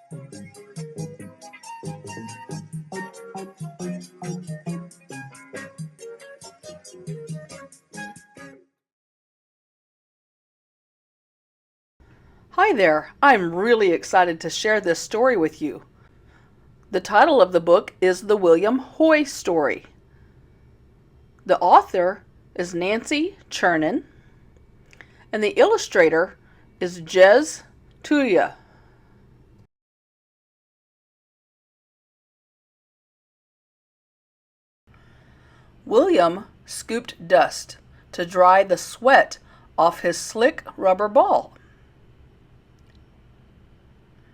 Hi there, I'm really excited to share this story with you. The title of the book is The William Hoy Story. The author is Nancy Churnin, and the illustrator is Jez Tuya. William scooped dust to dry the sweat off his slick rubber ball.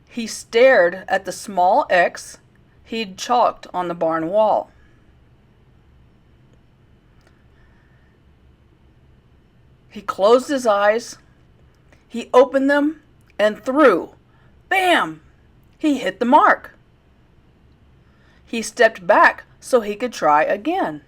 He stared at the small X he'd chalked on the barn wall. He closed his eyes, he opened them, and threw. Bam! He hit the mark. He stepped back so he could try again.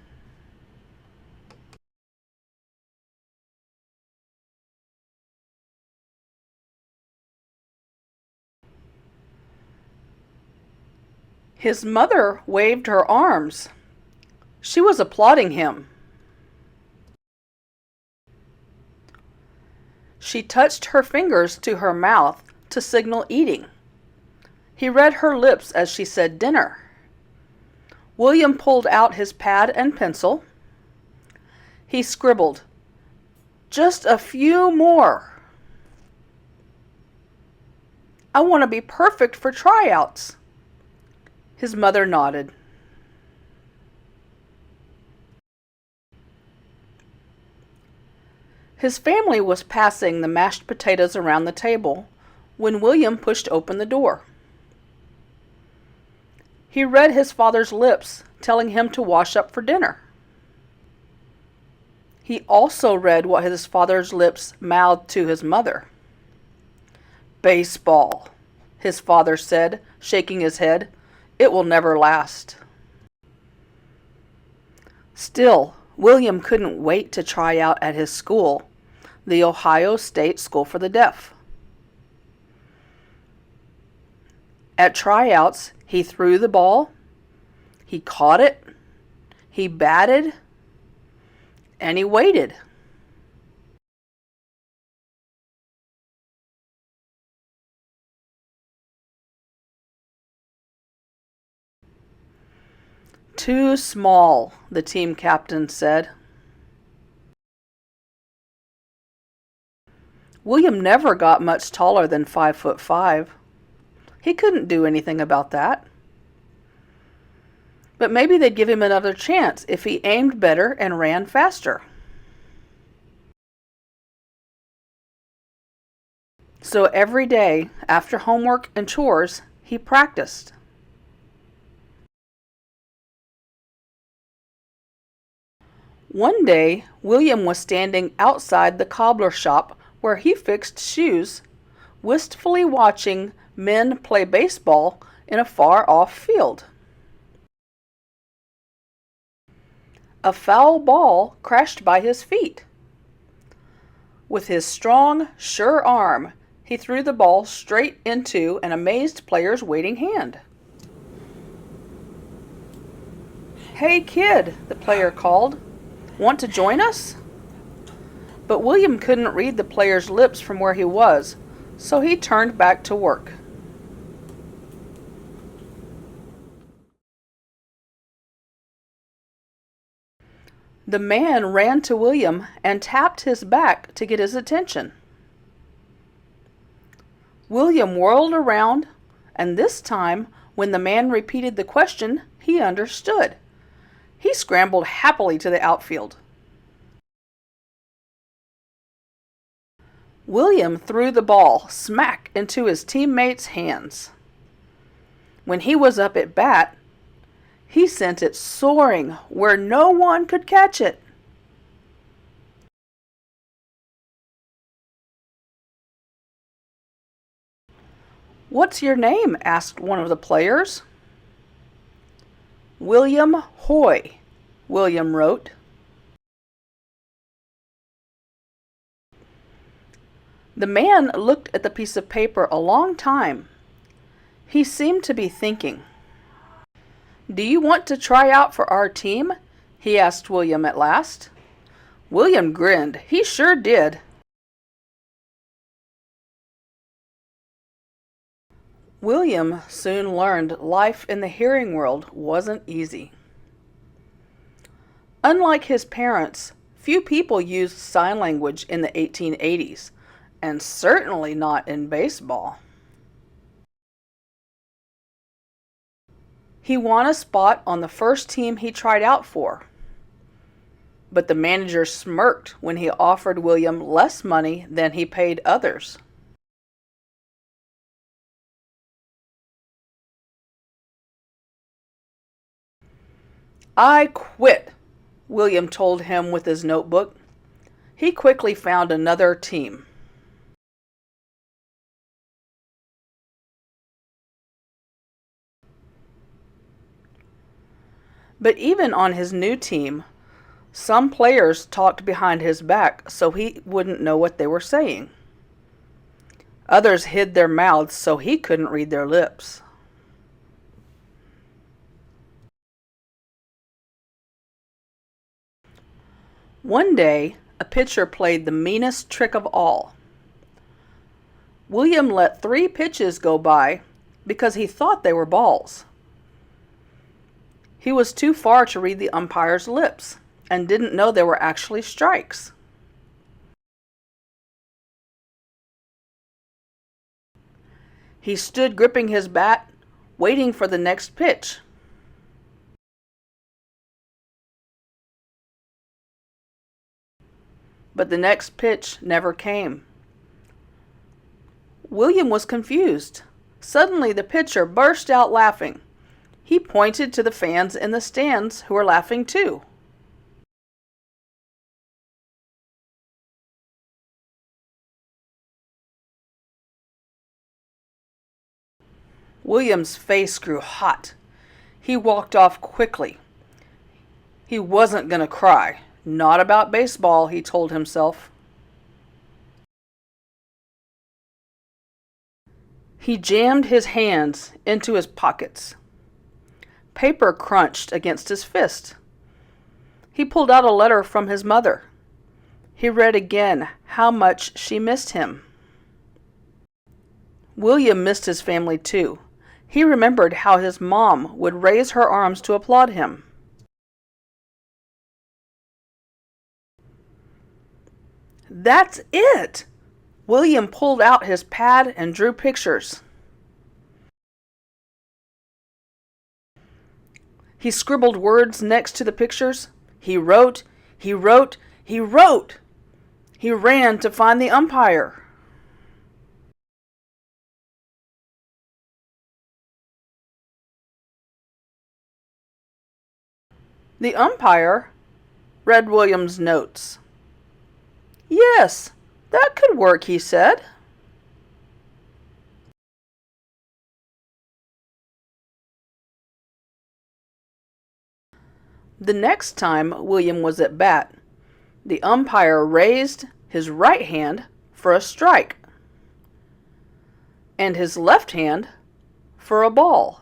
His mother waved her arms. She was applauding him. She touched her fingers to her mouth to signal eating. He read her lips as she said dinner. William pulled out his pad and pencil. He scribbled, "Just a few more. I want to be perfect for tryouts." His mother nodded. His family was passing the mashed potatoes around the table when William pushed open the door. He read his father's lips, telling him to wash up for dinner. He also read what his father's lips mouthed to his mother. "Baseball," his father said, shaking his head. "It will never last." Still, William couldn't wait to try out at his school, the Ohio State School for the Deaf. At tryouts, he threw the ball, he caught it, he batted, and he waited. "Too small," the team captain said. William never got much taller than 5'5". He couldn't do anything about that. But maybe they'd give him another chance if he aimed better and ran faster. So every day, after homework and chores, he practiced. One day, William was standing outside the cobbler shop where he fixed shoes, wistfully watching men play baseball in a far-off field. A foul ball crashed by his feet. With his strong, sure arm, he threw the ball straight into an amazed player's waiting hand. "Hey, kid," the player called. "Want to join us?" But William couldn't read the player's lips from where he was, so he turned back to work. The man ran to William and tapped his back to get his attention. William whirled around, and this time, when the man repeated the question, he understood. He scrambled happily to the outfield. William threw the ball smack into his teammate's hands. When he was up at bat, he sent it soaring where no one could catch it. "What's your name?" asked one of the players. "William Hoy," William wrote. The man looked at the piece of paper a long time. He seemed to be thinking. "Do you want to try out for our team?" he asked William at last. William grinned. He sure did. William soon learned life in the hearing world wasn't easy. Unlike his parents, few people used sign language in the 1880s, and certainly not in baseball. He won a spot on the first team he tried out for, but the manager smirked when he offered William less money than he paid others. "I quit," William told him with his notebook. He quickly found another team. But even on his new team, some players talked behind his back so he wouldn't know what they were saying. Others hid their mouths so he couldn't read their lips. One day, a pitcher played the meanest trick of all. William let 3 pitches go by because he thought they were balls. He was too far to read the umpire's lips and didn't know they were actually strikes. He stood gripping his bat, waiting for the next pitch. But the next pitch never came. William was confused. Suddenly the pitcher burst out laughing. He pointed to the fans in the stands who were laughing too. William's face grew hot. He walked off quickly. He wasn't going to cry. Not about baseball, he told himself. He jammed his hands into his pockets. Paper crunched against his fist. He pulled out a letter from his mother. He read again how much she missed him. William missed his family too. He remembered how his mom would raise her arms to applaud him. That's it! William pulled out his pad and drew pictures. He scribbled words next to the pictures. He wrote, he wrote, he wrote. He ran to find the umpire. The umpire read William's notes. "Yes, that could work," he said. The next time William was at bat, the umpire raised his right hand for a strike and his left hand for a ball.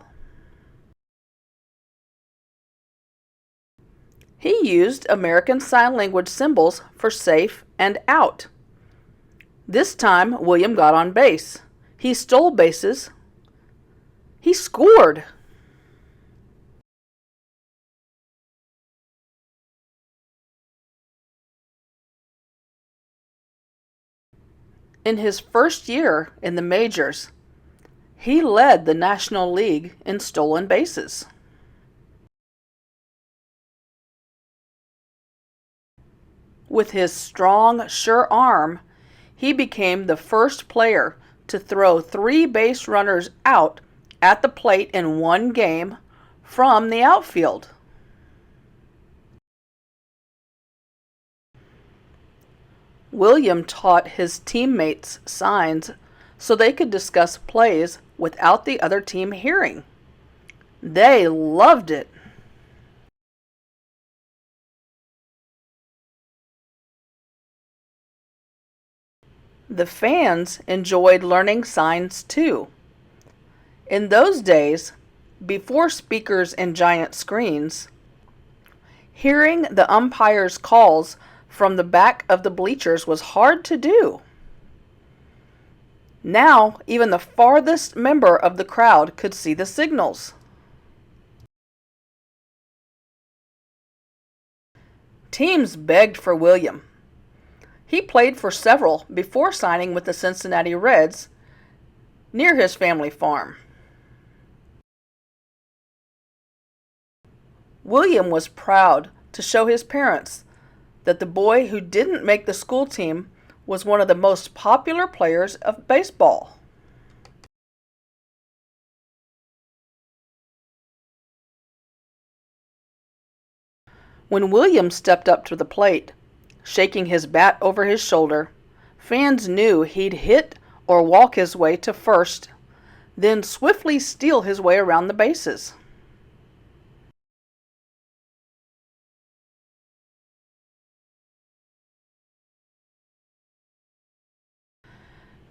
He used American Sign Language symbols for safe and out. This time, William got on base. He stole bases. He scored. In his first year in the majors, he led the National League in stolen bases. With his strong, sure arm, he became the first player to throw 3 base runners out at the plate in one game from the outfield. William taught his teammates signs so they could discuss plays without the other team hearing. They loved it. The fans enjoyed learning signs too. In those days, before speakers and giant screens, hearing the umpire's calls from the back of the bleachers was hard to do. Now, even the farthest member of the crowd could see the signals. Teams begged for William. He played for several before signing with the Cincinnati Reds near his family farm. William was proud to show his parents that the boy who didn't make the school team was one of the most popular players of baseball. When William stepped up to the plate, shaking his bat over his shoulder, fans knew he'd hit or walk his way to first, then swiftly steal his way around the bases.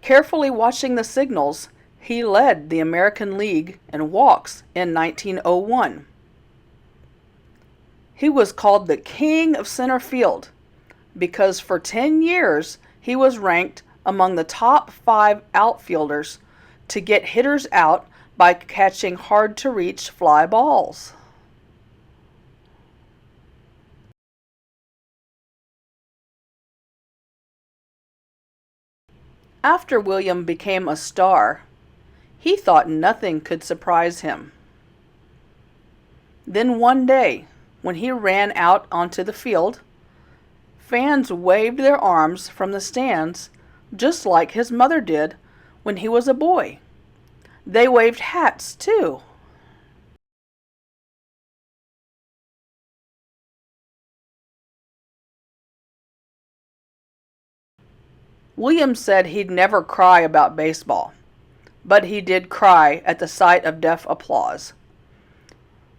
Carefully watching the signals, he led the American League in walks in 1901. He was called the King of Center Field because for 10 years he was ranked among the top 5 outfielders to get hitters out by catching hard-to-reach fly balls. After William became a star, he thought nothing could surprise him. Then one day, when he ran out onto the field, fans waved their arms from the stands just like his mother did when he was a boy. They waved hats too. William said he'd never cry about baseball, but he did cry at the sight of deaf applause.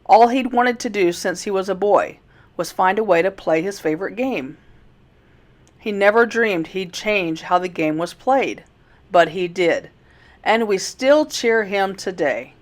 All he'd wanted to do since he was a boy was find a way to play his favorite game. He never dreamed he'd change how the game was played, but he did, and we still cheer him today.